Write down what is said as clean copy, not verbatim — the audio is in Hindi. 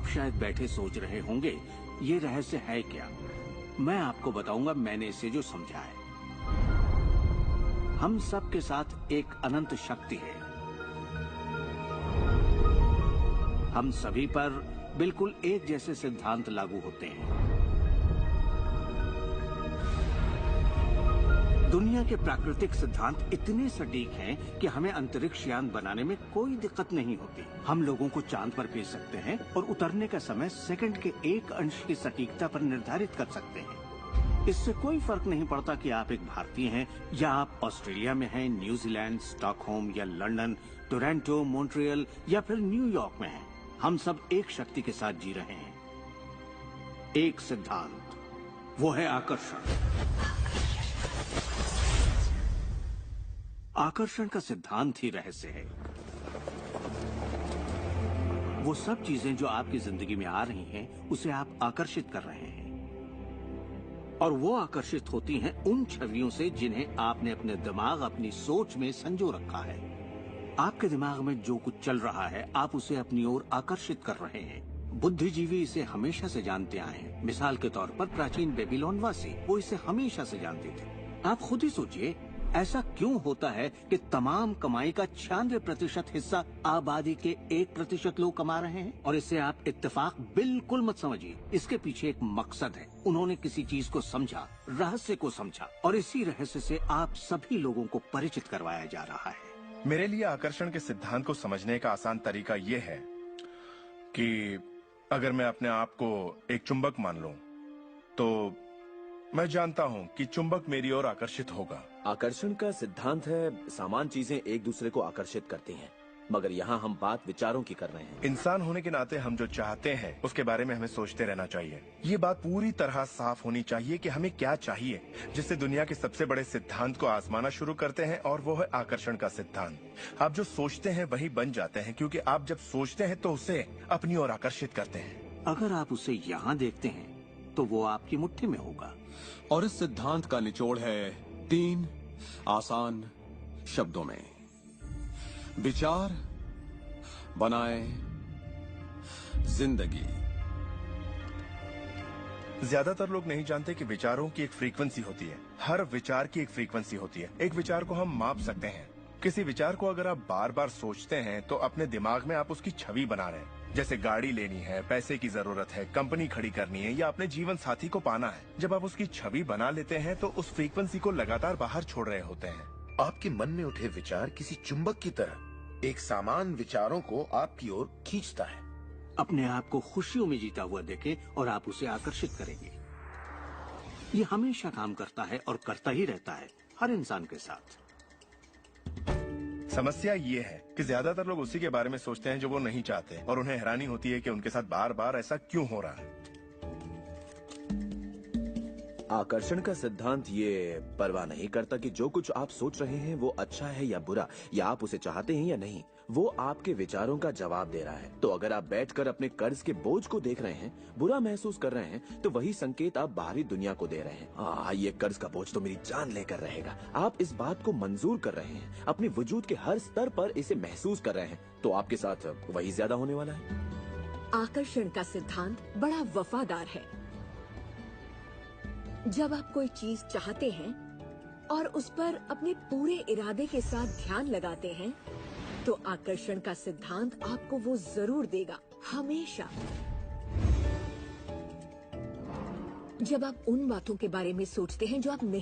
आप शायद बैठे सोच रहे होंगे, ये रहस्य है क्या? मैं आपको बताऊंगा मैंने इसे जो समझा है। हम सब के साथ एक अनंत शक्ति है। हम सभी पर बिल्कुल एक जैसे सिद्धांत लागू होते हैं। दुनिया के प्राकृतिक सिद्धांत इतने सटीक हैं कि हमें अंतरिक्ष यान बनाने में कोई दिक्कत नहीं होती। हम लोगों को चांद पर भेज सकते हैं और उतरने का समय सेकंड के 1 अंश की सटीकता पर निर्धारित कर सकते हैं। इससे कोई फर्क नहीं पड़ता कि आप एक भारतीय हैं या आप ऑस्ट्रेलिया में हैं, न्यूजीलैंड, स्टॉकहोम या लंदन, टोरंटो, मॉन्ट्रियल या फिर न्यूयॉर्क में हैं। हम सब एक शक्ति के साथ जी रहे हैं, एक सिद्धांत, वो है आकर्षण। आकर्षण का सिद्धांत ही रहस्य है। वो सब चीजें जो आपकी जिंदगी में आ रही हैं, उसे आप आकर्षित कर रहे हैं, और वो आकर्षित होती हैं उन छवियों से जिन्हें आपने अपने दिमाग, अपनी सोच में संजो रखा है। आपके दिमाग में जो कुछ चल रहा है, आप उसे अपनी ओर आकर्षित कर रहे हैं। बुद्धिजीवी इसे हमेशा से जानते आए हैं। मिसाल के तौर पर प्राचीन बेबीलोनवासी, वो इसे हमेशा से जानते थे। आप खुद ही सोचिए, ऐसा क्यों होता है कि तमाम कमाई का 96% हिस्सा आबादी के 1% लोग कमा रहे हैं? और इसे आप इत्तेफाक बिल्कुल मत समझिए। इसके पीछे एक मकसद है। उन्होंने किसी चीज को समझा, रहस्य को समझा, और इसी रहस्य से आप सभी लोगों को परिचित करवाया जा रहा है। मेरे लिए आकर्षण के सिद्धांत को समझने का आसान तरीका ये है कि अगर मैं अपने आप को एक चुंबक मान लूं, तो मैं जानता हूं कि चुंबक मेरी ओर आकर्षित होगा। आकर्षण का सिद्धांत है समान चीजें एक दूसरे को आकर्षित करती हैं, मगर यहाँ हम बात विचारों की कर रहे हैं। इंसान होने के नाते हम जो चाहते हैं उसके बारे में हमें सोचते रहना चाहिए। ये बात पूरी तरह साफ होनी चाहिए कि हमें क्या चाहिए, जिससे दुनिया के सबसे बड़े सिद्धांत को आजमाना शुरू करते हैं, और वो है आकर्षण का सिद्धांत। आप जो सोचते हैं वही बन जाते हैं, क्योंकि आप जब सोचते हैं तो उसे अपनी ओर आकर्षित करते हैं। अगर आप उसे यहाँ देखते हैं तो वो आपकी मुट्ठी में होगा। और इस सिद्धांत का निचोड़ है 3 आसान शब्दों में: विचार बनाए जिंदगी। ज्यादातर लोग नहीं जानते कि विचारों की एक फ्रीक्वेंसी होती है। हर विचार की एक फ्रीक्वेंसी होती है। एक विचार को हम माप सकते हैं। किसी विचार को अगर आप बार बार सोचते हैं तो अपने दिमाग में आप उसकी छवि बना रहे हैं। जैसे गाड़ी लेनी है, पैसे की जरूरत है, कंपनी खड़ी करनी है या अपने जीवन साथी को पाना है। जब आप उसकी छवि बना लेते हैं तो उस फ्रीक्वेंसी को लगातार बाहर छोड़ रहे होते हैं। आपके मन में उठे विचार किसी चुंबक की तरह एक सामान विचारों को आपकी ओर खींचता है। अपने आप को खुशियों में जीता हुआ देखें और आप उसे आकर्षित करेंगे। ये हमेशा काम करता है और करता ही रहता है, हर इंसान के साथ। समस्या ये है कि ज्यादातर लोग उसी के बारे में सोचते हैं जो वो नहीं चाहते, और उन्हें हैरानी होती है कि उनके साथ बार बार ऐसा क्यों हो रहा है। आकर्षण का सिद्धांत ये परवाह नहीं करता कि जो कुछ आप सोच रहे हैं वो अच्छा है या बुरा, या आप उसे चाहते हैं या नहीं। वो आपके विचारों का जवाब दे रहा है। तो अगर आप बैठकर अपने कर्ज के बोझ को देख रहे हैं, बुरा महसूस कर रहे हैं, तो वही संकेत आप बाहरी दुनिया को दे रहे हैं। ये कर्ज का बोझ तो मेरी जान लेकर रहेगा। आप इस बात को मंजूर कर रहे हैं, अपने वजूद के हर स्तर पर इसे महसूस कर रहे हैं, तो आपके साथ वही ज्यादा होने वाला है। आकर्षण का सिद्धांत बड़ा वफादार है। जब आप कोई चीज चाहते हैं और उस पर अपने पूरे इरादे के साथ ध्यान लगाते हैं, तो आकर्षण का सिद्धांत आपको वो जरूर देगा, हमेशा। जब आप उन बातों के बारे में सोचते हैं जो आप नहीं